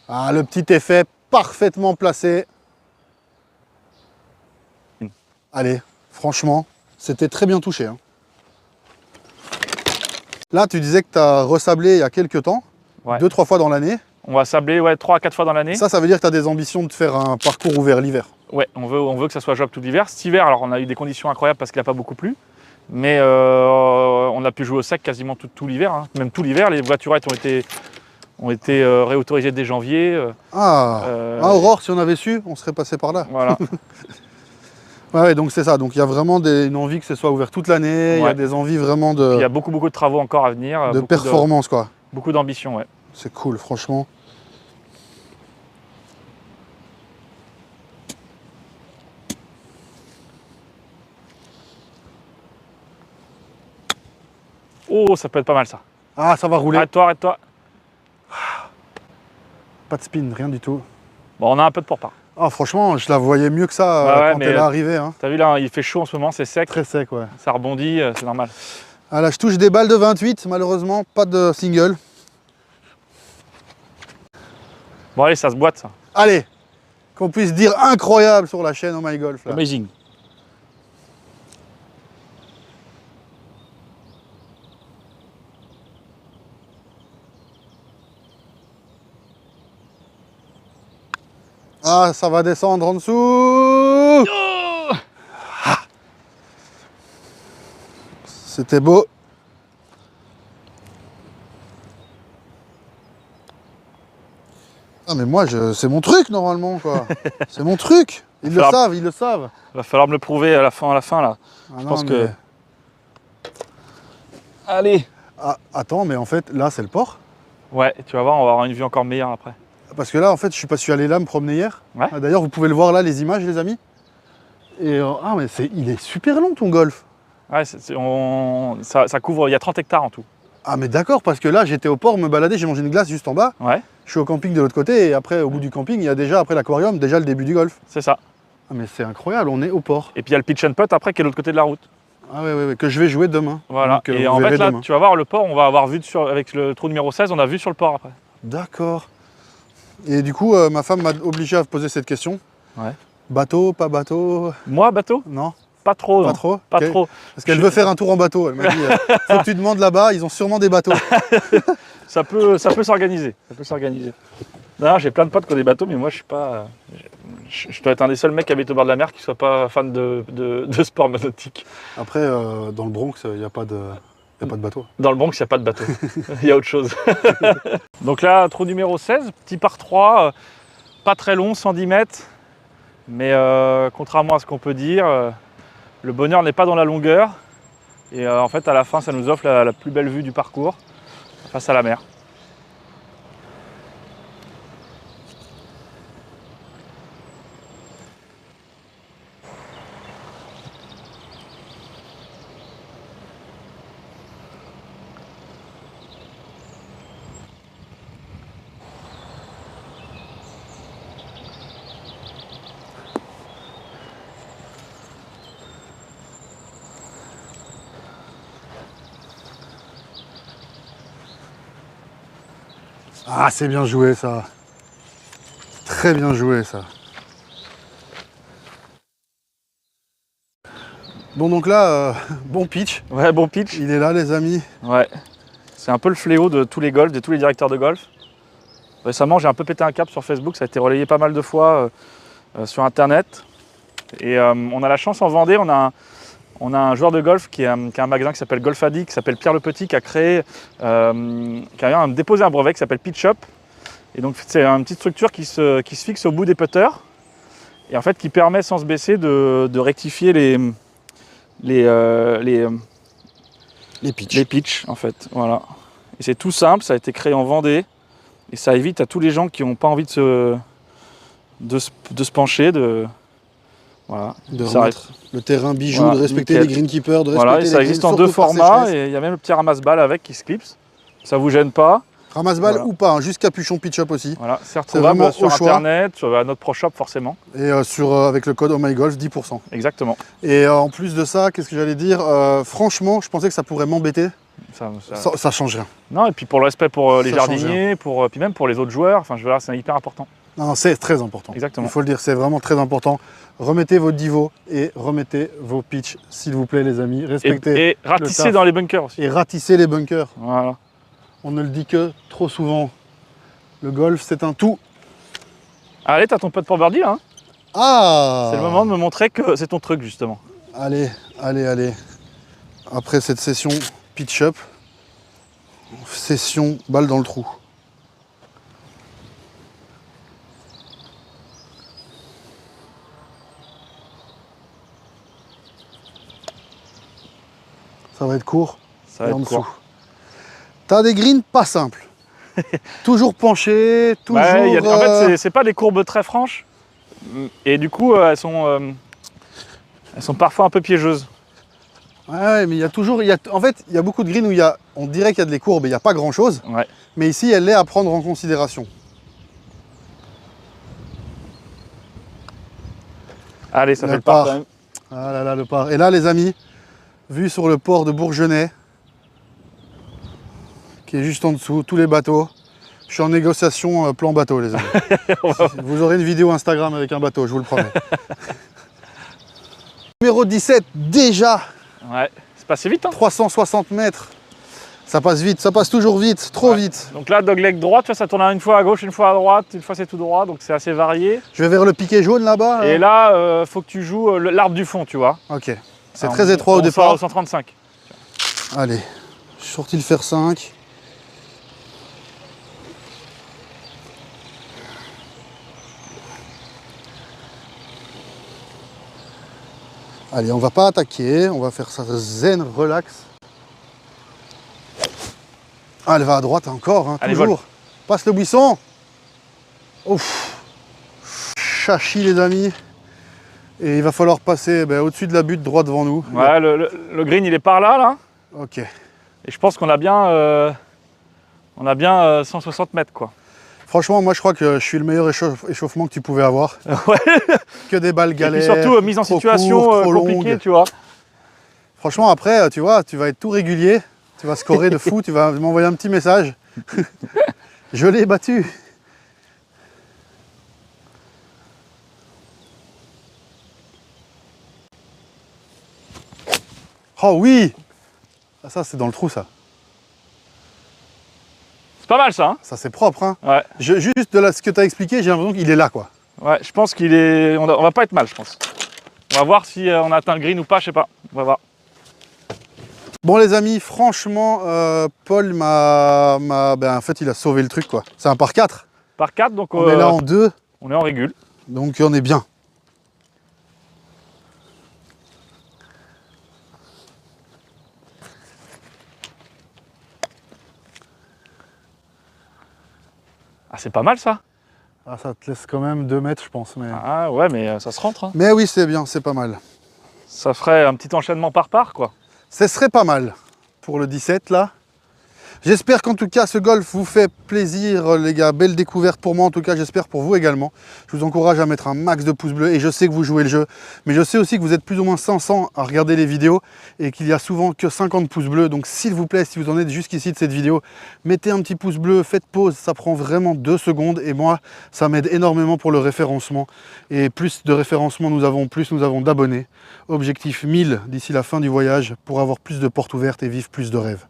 Ah, le petit effet parfaitement placé. Allez, franchement, c'était très bien touché. Hein. Là, tu disais que tu as ressablé il y a quelques temps, 2-3 fois dans l'année. On va sabler 3 à 4 fois dans l'année. Ça veut dire que tu as des ambitions de faire un parcours ouvert l'hiver. Ouais, on veut que ça soit jouable tout l'hiver. Cet hiver, alors on a eu des conditions incroyables parce qu'il n'a pas beaucoup plu. Mais on a pu jouer au sec quasiment tout l'hiver. Hein. Même tout l'hiver, les voiturettes ont été réautorisées dès janvier. Aurore, si on avait su, on serait passé par là. Voilà. Ouais, donc c'est ça. Donc il y a vraiment une envie que ce soit ouvert toute l'année. Il y a des envies vraiment de. Il y a beaucoup de travaux encore à venir. De performance, quoi. Beaucoup d'ambition, ouais. C'est cool, franchement. Oh, ça peut être pas mal ça. Ah, ça va rouler. Arrête-toi. Pas de spin, rien du tout. Bon, on a un peu de pourpart. Ah, franchement, je la voyais mieux que ça quand elle est arrivée. Hein. T'as vu là, il fait chaud en ce moment, c'est sec. Très sec, ouais. Ça rebondit, c'est normal. Ah là, je touche des balles de 28, malheureusement, pas de single. Bon, allez, ça se boite ça. Allez, qu'on puisse dire incroyable sur la chaîne Oh My Golf. Là. Amazing. Ah, ça va descendre en dessous. Oh ah. C'était beau. Ah mais moi, c'est mon truc normalement, quoi. C'est mon truc. Ils le savent. Il va falloir me le prouver à la fin là. Je pense que... Allez. Ah, attends, mais en fait, là, c'est le port. Ouais, tu vas voir, on va avoir une vue encore meilleure après. Parce que là, en fait, je suis allé là me promener hier. Ouais. D'ailleurs, vous pouvez le voir là, les images, les amis. Et mais il est super long ton golf. Ouais, ça couvre, il y a 30 hectares en tout. Ah mais d'accord, parce que là, j'étais au port, me balader, j'ai mangé une glace juste en bas. Ouais. Je suis au camping de l'autre côté et après, au bout du camping, il y a déjà, après l'aquarium, déjà le début du golf. C'est ça. Ah mais c'est incroyable, on est au port. Et puis il y a le pitch and putt après qui est de l'autre côté de la route. Ah ouais, que je vais jouer demain. Voilà. Donc, et en fait là, tu vas voir le port, on va avoir vu avec le trou numéro 16, on a vu sur le port après. D'accord. Et du coup, ma femme m'a obligé à poser cette question. Ouais. Bateau, pas bateau? Moi, bateau? Non. Pas trop. Pas non. trop? Pas okay. trop. Parce qu'elle veut faire un tour en bateau. Elle m'a dit, faut que tu demandes là-bas, ils ont sûrement des bateaux. ça peut s'organiser. D'ailleurs, j'ai plein de potes qui ont des bateaux, mais moi, je suis pas. Je dois être un des seuls mecs qui habite au bord de la mer qui ne soit pas fan de sport nautique. Après, dans le Bronx, il n'y a pas de bateau. Dans le Bronx, il n'y a pas de bateau. Il y a autre chose. Donc là, trou numéro 16, petit par 3, pas très long, 110 mètres. Mais contrairement à ce qu'on peut dire, le bonheur n'est pas dans la longueur. Et en fait, à la fin, ça nous offre la plus belle vue du parcours face à la mer. Ah, c'est bien joué ça. Très bien joué ça. Bon donc là, bon pitch. Ouais, bon pitch. Il est là les amis. Ouais. C'est un peu le fléau de tous les golfs, de tous les directeurs de golf. Récemment, j'ai un peu pété un cap sur Facebook, ça a été relayé pas mal de fois sur internet. Et on a la chance en Vendée, on a On a un joueur de golf qui a un magasin qui s'appelle Golf Addict, qui s'appelle Pierre Le Petit, qui a déposé un brevet qui s'appelle Pitch Up. Et donc c'est une petite structure qui se fixe au bout des putters et en fait qui permet sans se baisser de rectifier les pitchs en fait. Voilà. Et c'est tout simple, ça a été créé en Vendée et ça évite à tous les gens qui n'ont pas envie de se pencher, voilà. De remettre le terrain bijou, voilà, de respecter nickel. Les greenkeepers, de respecter voilà, et les ça existe en 2 formats et il y a même le petit ramasse-balles avec qui se clipse. Ça vous gêne pas. Ramasse-balles ou pas, hein, juste capuchon pitch up aussi. Voilà, c'est retrouvable sur internet, à notre pro shop forcément. Et avec le code OhMyGolf, 10%. Exactement. Et en plus de ça, qu'est-ce que j'allais dire, franchement, je pensais que ça pourrait m'embêter. Ça change rien. Non, et puis pour le respect pour les jardiniers, puis même pour les autres joueurs, enfin, je veux dire, c'est hyper important. Non, c'est très important. Exactement. Il faut le dire, c'est vraiment très important. Remettez vos divo et remettez vos pitchs, s'il vous plaît, les amis. Respectez et ratissez dans les bunkers aussi. Et ratissez les bunkers. Voilà. On ne le dit que trop souvent. Le golf, c'est un tout. Allez, t'as ton putt pour birdie là, hein. Ah! C'est le moment de me montrer que c'est ton truc, justement. Allez, allez, allez. Après cette session pitch-up, session balle dans le trou. Ça va être court. Ça va être court. T'as des greens pas simples. Toujours penchés, toujours... Ouais, en fait, c'est pas des courbes très franches. Et du coup, elles sont parfois un peu piégeuses. Ouais, mais il y a toujours... en fait, il y a beaucoup de greens où on dirait qu'il y a des courbes et il n'y a pas grand-chose. Ouais. Mais ici, elle est à prendre en considération. Allez, ça fait le par quand même. Ah là là, le par. Et là, les amis, vue sur le port de Bourgenais, qui est juste en dessous, tous les bateaux. Je suis en négociation plan bateau, les amis. Vous aurez une vidéo Instagram avec un bateau, je vous le promets. Numéro 17, déjà. Ouais, c'est passé vite, hein. 360 mètres. Ça passe vite, ça passe toujours vite, trop vite. Donc là, dogleg droit, tu vois, ça tourne une fois à gauche, une fois à droite, une fois c'est tout droit, donc c'est assez varié. Je vais vers le piquet jaune là-bas. Et là, faut que tu joues l'arbre du fond, tu vois. Ok. C'est très étroit au départ. Au 135. Allez, je suis sorti le fer 5. Allez, on va pas attaquer, on va faire ça zen, relax. Ah, elle va à droite encore, hein, allez, toujours. Vol. Passe le buisson. Ouf. Chachi, les amis. Et il va falloir passer au-dessus de la butte, droit devant nous. Ouais, le green, il est par là, là. Ok. Et je pense qu'on a bien, 160 mètres, quoi. Franchement, moi, je crois que je suis le meilleur échauffement que tu pouvais avoir. Ouais. Que des balles galères. Et puis surtout, mise en situation compliquée, tu vois. Franchement, après, tu vois, tu vas être tout régulier. Tu vas scorer de fou. Tu vas m'envoyer un petit message. Je l'ai battu. Oh oui! Ah, ça, c'est dans le trou, ça. C'est pas mal, ça, hein. Ça, c'est propre, hein. Ouais. Juste de ce que tu as expliqué, j'ai l'impression qu'il est là, quoi. Ouais, je pense qu'il est... On va pas être mal, je pense. On va voir si on a atteint le green ou pas, je sais pas. On va voir. Bon, les amis, franchement, Paul en fait, il a sauvé le truc, quoi. C'est un par 4. Par 4, donc... On est là en 2. On est en régule. Donc, on est bien. Ah, c'est pas mal, ça. Ah, ça te laisse quand même 2 mètres, je pense. Mais... Ah ouais, mais ça se rentre, hein. Mais oui, c'est bien, c'est pas mal. Ça ferait un petit enchaînement par part, quoi. Ce serait pas mal pour le 17, là. J'espère qu'en tout cas, ce golf vous fait plaisir, les gars. Belle découverte pour moi, en tout cas, j'espère pour vous également. Je vous encourage à mettre un max de pouces bleus et je sais que vous jouez le jeu. Mais je sais aussi que vous êtes plus ou moins 500 à regarder les vidéos et qu'il y a souvent que 50 pouces bleus. Donc, s'il vous plaît, si vous en êtes jusqu'ici de cette vidéo, mettez un petit pouce bleu, faites pause. Ça prend vraiment 2 secondes et moi, ça m'aide énormément pour le référencement. Et plus de référencement nous avons, plus nous avons d'abonnés. Objectif 1000 d'ici la fin du voyage pour avoir plus de portes ouvertes et vivre plus de rêves.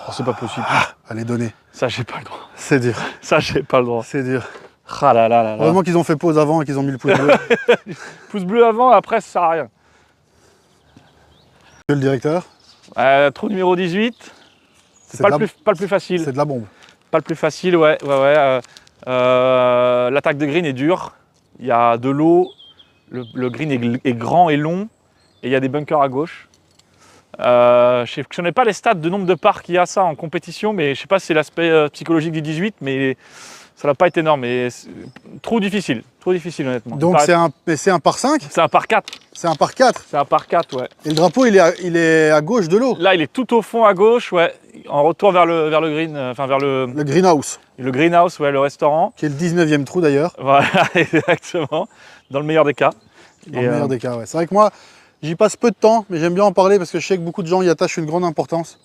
Oh, c'est pas possible. Allez, donnez. Ça, j'ai pas le droit. C'est dur. Ça, j'ai pas le droit. C'est dur. Ah là là là là. Heureusement qu'ils ont fait pause avant et qu'ils ont mis le pouce bleu. Pouce bleu avant, après ça sert à rien. Le directeur, Trou numéro 18, c'est pas le plus facile. c'est de la bombe. Pas le plus facile, ouais. L'attaque de green est dure. Il y a de l'eau, le green est grand et long, et il y a des bunkers à gauche. Je connais pas les stats de nombre de parts qu'il y a ça en compétition, mais je sais pas si c'est l'aspect psychologique du 18, mais ça n'a pas été énorme. Mais trop difficile honnêtement. Donc c'est un par 5? C'est un par 4. C'est un par 4. C'est un par 4, ouais. Et le drapeau, il est à gauche de l'eau. Là, il est tout au fond à gauche, ouais. En retour vers le green, enfin vers Le greenhouse. le greenhouse, ouais, le restaurant. Qui est le 19e trou d'ailleurs. Voilà, exactement. Dans le meilleur des cas. Dans le meilleur des cas, ouais. C'est vrai que moi, j'y passe peu de temps, mais j'aime bien en parler parce que je sais que beaucoup de gens y attachent une grande importance.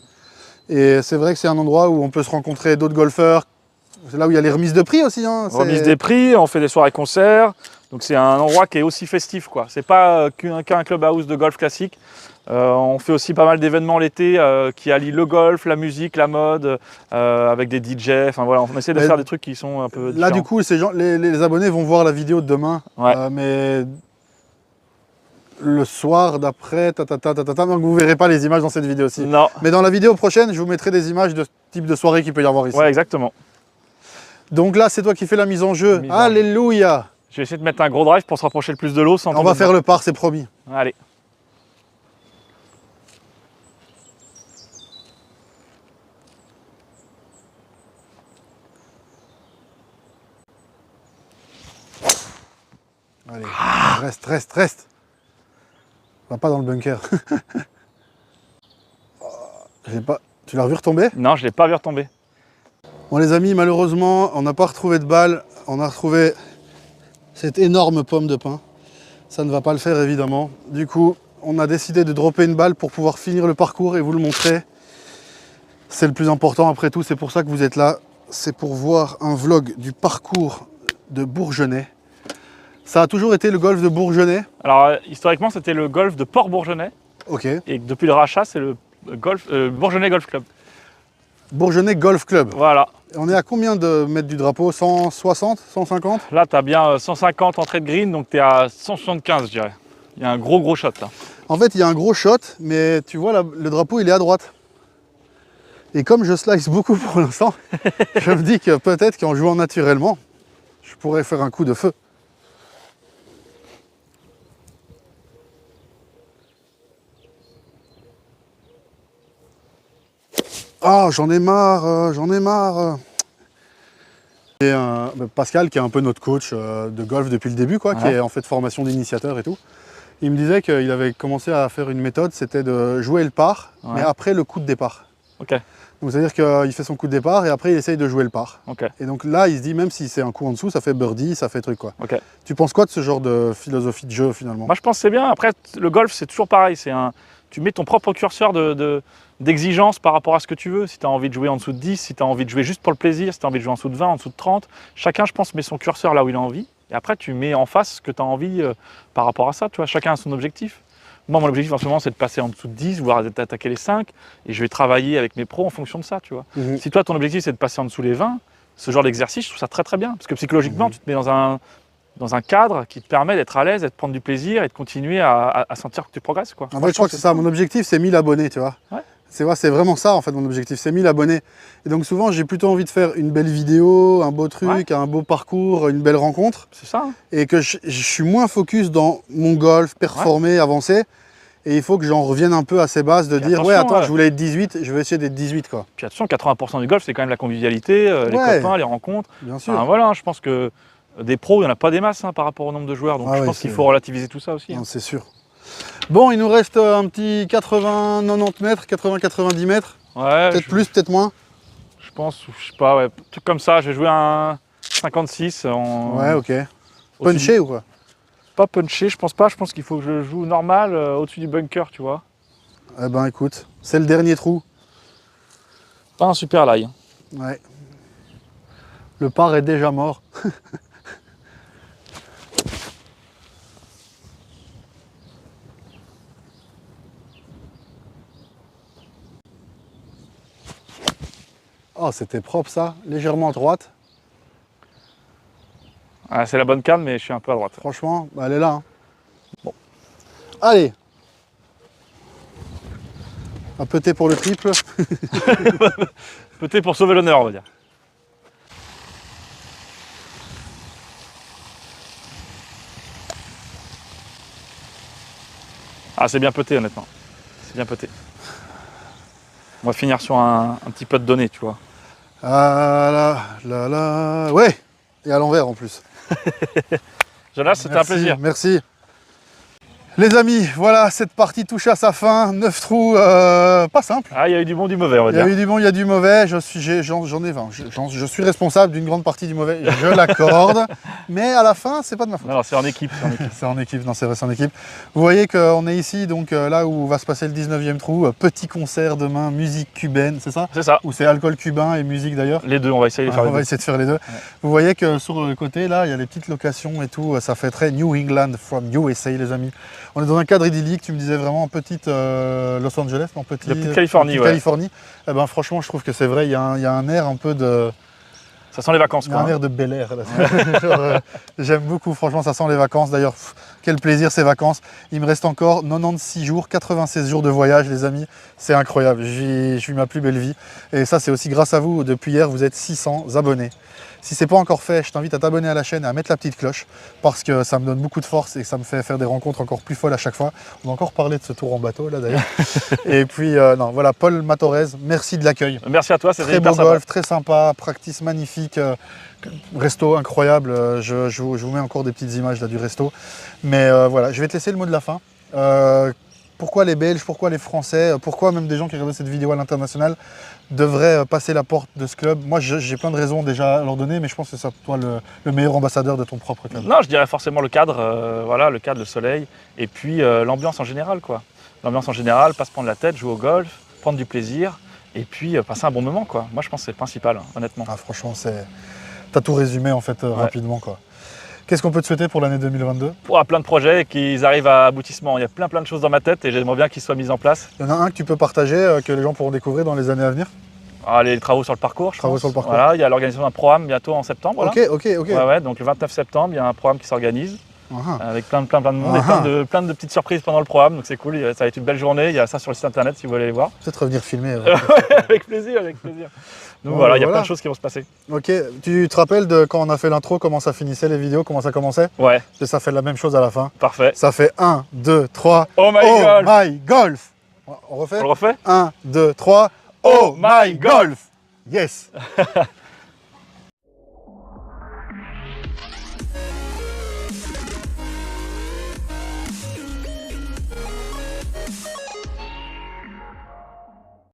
Et c'est vrai que c'est un endroit où on peut se rencontrer d'autres golfeurs. C'est là où il y a les remises de prix aussi. Hein. Remise des prix, on fait des soirées concerts. Donc c'est un endroit qui est aussi festif, quoi. C'est pas qu'un clubhouse de golf classique. On fait aussi pas mal d'événements l'été qui allient le golf, la musique, la mode, avec des DJ. Enfin voilà, on essaie de faire des trucs qui sont un peu différents. Là du coup, les abonnés vont voir la vidéo de demain, ouais. Mais le soir d'après, donc vous verrez pas les images dans cette vidéo-ci. Non. Mais dans la vidéo prochaine, je vous mettrai des images de ce type de soirée qu'il peut y avoir ici. Ouais, exactement. Donc là, c'est toi qui fais la mise en jeu. Alléluia. Je vais essayer de mettre un gros drive pour se rapprocher le plus de l'eau sans tomber. On va faire le par, c'est promis. Allez. Allez, reste. Va pas dans le bunker. Tu l'as revu retomber? Non, je l'ai pas vu retomber. Bon les amis, malheureusement, on n'a pas retrouvé de balle. On a retrouvé cette énorme pomme de pin. Ça ne va pas le faire évidemment. Du coup, on a décidé de dropper une balle pour pouvoir finir le parcours et vous le montrer. C'est le plus important après tout, c'est pour ça que vous êtes là. C'est pour voir un vlog du parcours de Bourgenais. Ça a toujours été le golf de Bourgenais? Alors historiquement, c'était le golf de Port-Bourgenais. Ok. Et depuis le rachat, c'est le Bourgenais Golf Club. Bourgenais Golf Club. Voilà. On est à combien de mètres du drapeau? 160, 150? Là, tu as bien 150 entrées de green, donc tu es à 175, je dirais. Il y a un gros shot là. En fait, il y a un gros shot, mais tu vois, là, le drapeau, il est à droite. Et comme je slice beaucoup pour l'instant, je me dis que peut-être qu'en jouant naturellement, je pourrais faire un coup de feu. Ah, j'en ai marre. Et Pascal, qui est un peu notre coach de golf depuis le début, quoi, qui est en fait formation d'initiateur et tout, il me disait qu'il avait commencé à faire une méthode, c'était de jouer le par, mais après le coup de départ. Ok. Donc c'est-à-dire qu'il fait son coup de départ et après il essaye de jouer le par. Ok. Et donc là, il se dit, même si c'est un coup en dessous, ça fait birdie, ça fait truc, quoi. Ok. Tu penses quoi de ce genre de philosophie de jeu finalement? Moi, je pense que c'est bien. Après, le golf, c'est toujours pareil. Tu mets ton propre curseur d'exigence par rapport à ce que tu veux. Si tu as envie de jouer en dessous de 10, si tu as envie de jouer juste pour le plaisir, si tu as envie de jouer en dessous de 20, en dessous de 30, chacun, je pense, met son curseur là où il a envie. Et après, tu mets en face ce que tu as envie par rapport à ça. Tu vois, chacun a son objectif. Moi, mon objectif en ce moment, c'est de passer en dessous de 10, voire d'attaquer les 5. Et je vais travailler avec mes pros en fonction de ça, tu vois. Si toi, ton objectif, c'est de passer en dessous les 20, ce genre d'exercice, je trouve ça très très bien. Parce que psychologiquement, tu te mets dans un cadre qui te permet d'être à l'aise, de prendre du plaisir et de continuer à sentir que tu progresses, quoi. En fait, je crois que c'est ça. Mon objectif, c'est 1000 abonnés, tu vois. Ouais. C'est vraiment ça, en fait, mon objectif. C'est 1000 abonnés. Et donc, souvent, j'ai plutôt envie de faire une belle vidéo, un beau truc, un beau parcours, une belle rencontre. C'est ça. Hein. Et que je suis moins focus dans mon golf, performer, avancer. Et il faut que j'en revienne un peu à ces bases de dire, ouais, attends, je voulais être 18, je vais essayer d'être 18, quoi. Puis attention, 80% du golf, c'est quand même la convivialité, les copains, les rencontres. Bien sûr. Enfin, voilà, je pense que des pros, il n'y en a pas des masses par rapport au nombre de joueurs. Donc je pense qu'il faut relativiser tout ça aussi. Non, c'est sûr. Bon, il nous reste un petit 80-90 mètres, 80-90 mètres. Ouais. Peut-être plus, peut-être moins. Je pense, je sais pas, ouais, truc comme ça. Je vais jouer un 56. Ouais, ok. Punché ou quoi? Pas punché, je pense pas. Je pense qu'il faut que je joue normal au-dessus du bunker, tu vois. Eh ben écoute, c'est le dernier trou. Pas un super lie. Ouais. Le par est déjà mort. Oh, c'était propre ça, légèrement à droite. Ah, c'est la bonne cam, mais je suis un peu à droite. Franchement, elle est là. Hein. Bon. Allez. Un petit pour le triple. Peut-être pour sauver l'honneur, on va dire. Ah, c'est bien pété, honnêtement. C'est bien pété. On va finir sur un petit peu de données, tu vois. Ah là. Ouais. Et à l'envers en plus. Jonas, c'était un plaisir. Merci. Les amis, voilà, cette partie touche à sa fin. 9 trous, pas simple. Ah, il y a eu du bon, du mauvais, on va dire. Il y a eu du bon, il y a du mauvais. Je suis responsable d'une grande partie du mauvais, je l'accorde. Mais à la fin, c'est pas de ma faute. Non, c'est en équipe. C'est en équipe, non, c'est vrai, c'est en équipe. Vous voyez qu'on est ici, donc là où va se passer le 19e trou. Petit concert demain, musique cubaine, c'est ça? C'est ça. Ou c'est alcool cubain et musique d'ailleurs? Les deux, on va essayer de faire les deux. On va essayer de faire les deux. Ouais. Vous voyez que sur le côté, là, il y a les petites locations et tout. Ça fait très New England from USA, les amis. On est dans un cadre idyllique, tu me disais vraiment petite Los Angeles, non, petite Californie, ouais. Californie. Eh ben, franchement, je trouve que c'est vrai, il y a un air un peu de... Ça sent les vacances, quoi. Il y a un air de Bel Air. J'aime beaucoup, franchement, ça sent les vacances. D'ailleurs, quel plaisir ces vacances. Il me reste encore 96 jours, 96 jours de voyage, les amis. C'est incroyable, je vis ma plus belle vie. Et ça, c'est aussi grâce à vous. Depuis hier, vous êtes 600 abonnés. Si ce n'est pas encore fait, je t'invite à t'abonner à la chaîne et à mettre la petite cloche parce que ça me donne beaucoup de force et ça me fait faire des rencontres encore plus folles à chaque fois. On va encore parler de ce tour en bateau là d'ailleurs. Et puis non, voilà, Paul Matorez, merci de l'accueil. Merci à toi, c'était très beau sympa. golf, très sympa, practice magnifique, resto incroyable. Je vous mets encore des petites images là du resto. Mais voilà, je vais te laisser le mot de la fin. Pourquoi les Belges, pourquoi les Français, pourquoi même des gens qui regardent cette vidéo à l'international devraient passer la porte de ce club? Moi, j'ai plein de raisons déjà à leur donner, mais je pense que c'est toi le meilleur ambassadeur de ton propre club. Non, je dirais forcément le cadre, voilà, le cadre, le soleil, et puis l'ambiance en général, quoi. L'ambiance en général, pas se prendre la tête, jouer au golf, prendre du plaisir, et puis passer un bon moment, quoi. Moi, je pense que c'est le principal, hein, honnêtement. Ah, franchement, t'as tout résumé en fait rapidement, quoi. Qu'est-ce qu'on peut te souhaiter pour l'année 2022? Pour plein de projets et qu'ils arrivent à aboutissement. Il y a plein de choses dans ma tête et j'aimerais bien qu'ils soient mis en place. Il y en a un que tu peux partager, que les gens pourront découvrir dans les années à venir? Ah, les travaux sur le parcours, je pense. Sur le parcours. Voilà, il y a l'organisation d'un programme bientôt en septembre. Ok. Ouais, donc le 29 septembre, il y a un programme qui s'organise. Avec plein de monde et plein de petites surprises pendant le programme, donc c'est cool, ça va être une belle journée, il y a ça sur le site internet si vous voulez aller voir. Peut-être revenir filmer. Avec plaisir. Donc voilà, il y a plein de choses qui vont se passer. Ok, tu te rappelles de quand on a fait l'intro, comment ça finissait les vidéos, comment ça commençait? Ouais. Et ça fait la même chose à la fin. Parfait. Ça fait 1, 2, 3, oh my golf. On refait? On le refait? 1, 2, 3, oh my golf. Yes.